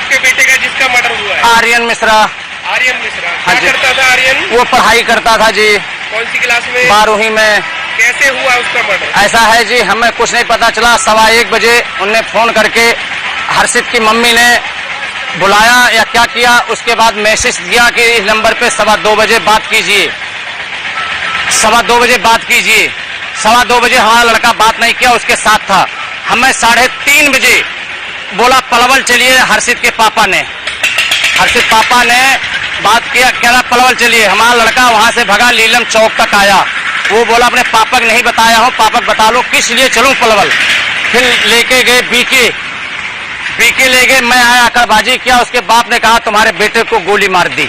आपके बेटे का जिसका मर्डर हुआ है? आर्यन मिश्रा। आर्यन मिश्रा हाँ क्या करता था आर्यन? वो पढ़ाई करता था जी। कौन सी क्लास में? 12वीं में। कैसे हुआ उसका मर्डर? ऐसा है जी, हमें कुछ नहीं पता चला। 1:15 बजे उनने फोन करके हर्षित की मम्मी ने बुलाया या क्या किया, उसके बाद मैसेज दिया कि इस नंबर पे 2:15 बजे बात कीजिए, 2:15 बजे बात कीजिए। 2:15 बजे हमारा लड़का बात नहीं किया, उसके साथ था। हमें 3:30 बजे बोला पलवल चलिए। हर्षित के पापा ने बात किया, कह रहा पलवल चलिए। हमारा लड़का वहां से भगा, लीलम चौक तक आया। वो बोला अपने पापा को नहीं बताया हूँ, पापा बता लो किस लिए चलूं पलवल। फिर लेके गए बीके ले गए। मैं आया, आकरबाजी किया। उसके बाप ने कहा तुम्हारे बेटे को गोली मार दी।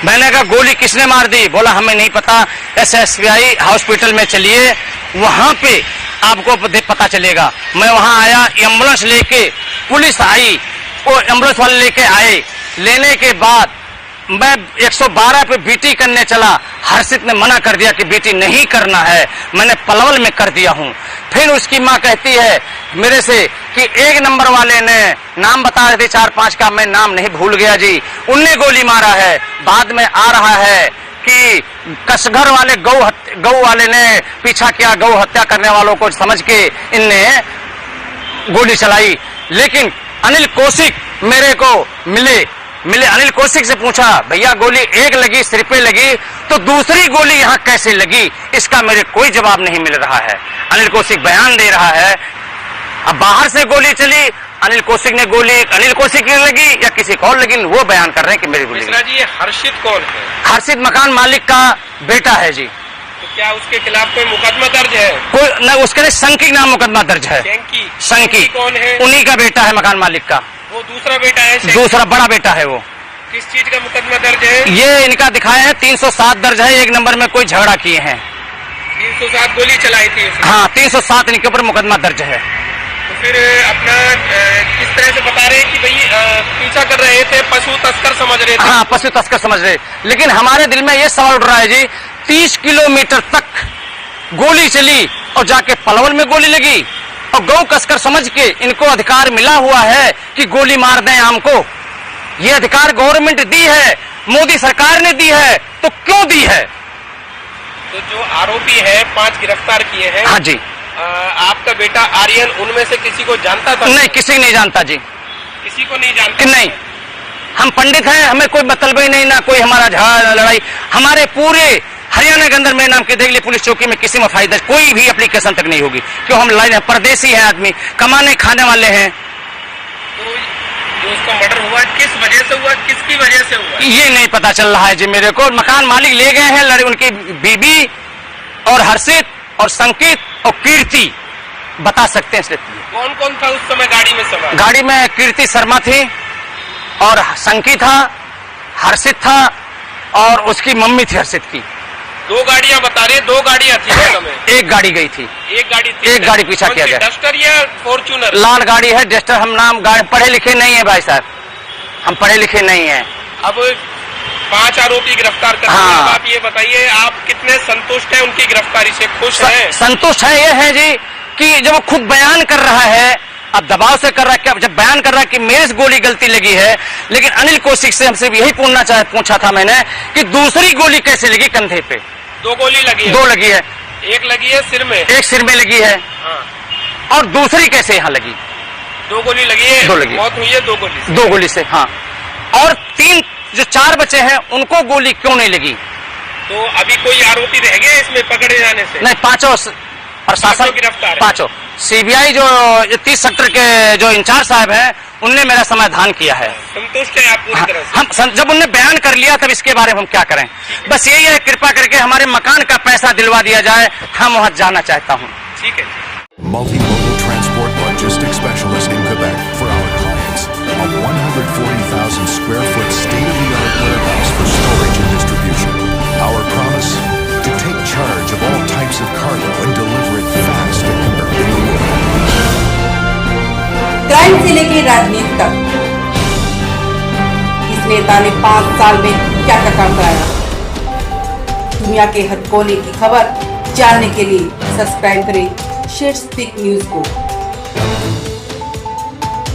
मैंने कहा गोली किसने मार दी? बोला हमें नहीं पता, SSBI हॉस्पिटल में चलिए, वहां पे आपको पता चलेगा। मैं वहां आया, एम्बुलेंस लेके पुलिस आई, वो एम्बुलेंस वाले लेके आए। लेने के बाद मैं 112 पे बीटी करने चला। हर्षित ने मना कर दिया कि बीटी नहीं करना है, मैंने पलवल में कर दिया हूं। फिर उसकी मां कहती है मेरे से कि 1 नंबर वाले ने नाम बता रहे थे 4-5 का, मैं नाम नहीं भूल गया जी, उनने गोली मारा है। बाद में आ रहा है कि कसघर वाले गौ वाले ने पीछा किया, गौ हत्या करने वालों को समझ के इनने गोली चलाई। लेकिन अनिल कौशिक मेरे को मिले। अनिल कौशिक से पूछा भैया गोली एक लगी, सिर पे लगी, तो दूसरी गोली यहाँ कैसे लगी? इसका मेरे कोई जवाब नहीं मिल रहा है। अनिल कौशिक बयान दे रहा है अब बाहर से गोली चली, अनिल कौशिक ने गोली अनिल कौशिक की लगी या किसी को और लगी, वो बयान कर रहे हैं कि मेरी गोली। मिश्रा जी ये हर्षित कौन है? हर्षित मकान मालिक का बेटा है जी। तो क्या उसके खिलाफ कोई मुकदमा दर्ज है? कोई न, उसके लिए संकी नाम मुकदमा दर्ज है। संकी कौन है? उन्हीं का बेटा है मकान मालिक का। वो दूसरा बेटा है? दूसरा बड़ा बेटा है वो। किस चीज का मुकदमा दर्ज है? ये इनका दिखाया है 307 दर्ज है। 1 नंबर में कोई झगड़ा किए हैं। 307 गोली चलाई थी उसने? हाँ 307 इनके ऊपर मुकदमा दर्ज है। तो फिर अपना किस तरह से बता रहे हैं कि भाई पीछा कर रहे थे, पशु तस्कर समझ रहे थे? हाँ पशु तस्कर समझ रहे। लेकिन हमारे दिल में ये सवाल उठ रहा है जी, 30 किलोमीटर तक गोली चली और जाके पलवल में गोली लगी, और गौ कसकर समझ के इनको अधिकार मिला हुआ है कि गोली मार दें आम को। ये अधिकार गवर्नमेंट दी है, मोदी सरकार ने दी है, तो क्यों दी है? तो जो आरोपी है 5 गिरफ्तार किए हैं। हाँ जी। आपका बेटा आर्यन उनमें से किसी को जानता था? नहीं, किसी नहीं जानता जी। किसी को नहीं जानता? नहीं, हम पंडित हैं, हमें कोई मतलब ही नहीं, ना कोई हमारा झगड़ा लड़ाई। हमारे पूरे हरियाणा के अंदर मेरे नाम के देख लिए पुलिस चौकी में किसी में फायदा कोई भी एप्लीकेशन तक नहीं होगी, क्यों? हम लाइन परदेसी हैं, आदमी कमाने खाने वाले हैं। तो जो उसका मर्डर हुआ किस वजह से हुआ, किसकी वजह से हुआ, ये नहीं पता चल रहा है जी मेरे को। मकान मालिक ले गए हैं, उनकी बीबी और हर्षित और संकित और कीर्ति बता सकते हैं। कौन कौन था उस समय गाड़ी में सवार? गाड़ी में कीर्ति शर्मा थी और संकित था, हर्षित था और उसकी मम्मी थी हर्षित की। 2 गाड़ियां बता रहे? 2 गाड़ियां थी उस समय? एक गाड़ी गई थी। एक गाड़ी पीछा किया गया। डस्टर या फॉर्च्यूनर? लाल गाड़ी है डस्टर। हम नाम पढ़े लिखे नहीं है भाई साहब, हम पढ़े लिखे नहीं है। अब 5 आरोपी गिरफ्तार कर। हाँ। आप ये बताइए आप कितने संतुष्ट हैं उनकी गिरफ्तारी से? खुश हैं? संतुष्ट है। ये है जी कि जब वो खुद बयान कर रहा है, अब दबाव से कर रहा है, क्या जब बयान कर रहा है कि मेरे से गोली गलती लगी है। लेकिन अनिल कौशिक से हमसे यही पूछा था मैंने कि दूसरी गोली कैसे लगी कंधे पे? 2 गोली लगी है? 2 लगी है। एक लगी है सिर में? एक सिर में लगी है। हाँ। और दूसरी कैसे यहाँ लगी? 2 गोली लगी है। 2 लगी। मौत हुई है 2 गोली से? 2 गोली से। हाँ। और 3 जो 4 बचे हैं उनको गोली क्यों नहीं लगी? तो अभी कोई आरोपी रह गया इसमें पकड़े जाने से? नहीं, 5 प्रशासन गिरफ्तार है। 5 CBI जो 30 सेक्टर के जो इंचार्ज साहब हैं उनने मेरा समाधान किया है। संतुष्ट है आप पूरी तरह से? हम जब उनने बयान कर लिया तब इसके बारे में हम क्या करें? बस यही है, कृपा करके हमारे मकान का पैसा दिलवा दिया जाए, हम वहां जाना चाहता हूं। ठीक है। Multimodal transport logistics specialist in Quebec for our clients. A 140,000 square foot state-of-the-art warehouse for storage and distribution. Our promise? To take charge of all types of cargo and deliver it fast and convenient. Crime से लेकर राजनीति तक इस नेता ने 5 साल में क्या क्या काम कराया? दुनिया के हर कोने की खबर जानने के लिए सब्सक्राइब करें शेयर स्पीक न्यूज को।